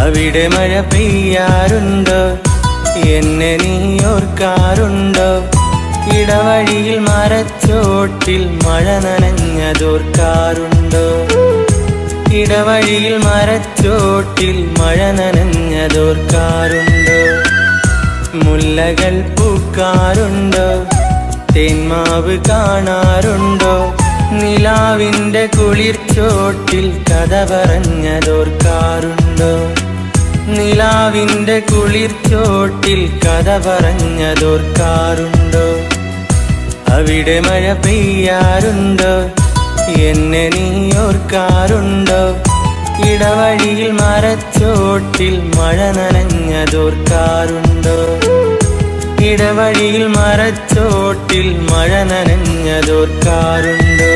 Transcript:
അവിടെ മഴ പെയ്യാറുണ്ടോ? എന്നെ നീ ഓർക്കാറുണ്ടോ? ഇടവഴിയിൽ മരച്ചോട്ടിൽ മഴ നനഞ്ഞതോർക്കാറുണ്ടോ? ഇടവഴിയിൽ മരച്ചോട്ടിൽ മഴ നനഞ്ഞതോർക്കാറുണ്ടോ? മുല്ലകൾ പൂക്കാറുണ്ടോ? തേന്മാവ് കാണാറുണ്ടോ? നിലാവിൻ്റെ കുളിർച്ചോട്ടിൽ കഥ പറഞ്ഞതോർക്കാറുണ്ടോ? നിലാവിൻ്റെ കുളിർച്ചോട്ടിൽ കഥ പറഞ്ഞതോർക്കാറുണ്ടോ? അവിടെ മഴ പെയ്യാറുണ്ടോ? എന്നെ നീ ഓർക്കാറുണ്ടോ? ഇടവഴിയിൽ മരച്ചോട്ടിൽ മഴ നനഞ്ഞതോർക്കാറുണ്ടോ? ഇടവഴിയിൽ മരച്ചോട്ടിൽ മഴ നനഞ്ഞതോർക്കാറുണ്ടോ?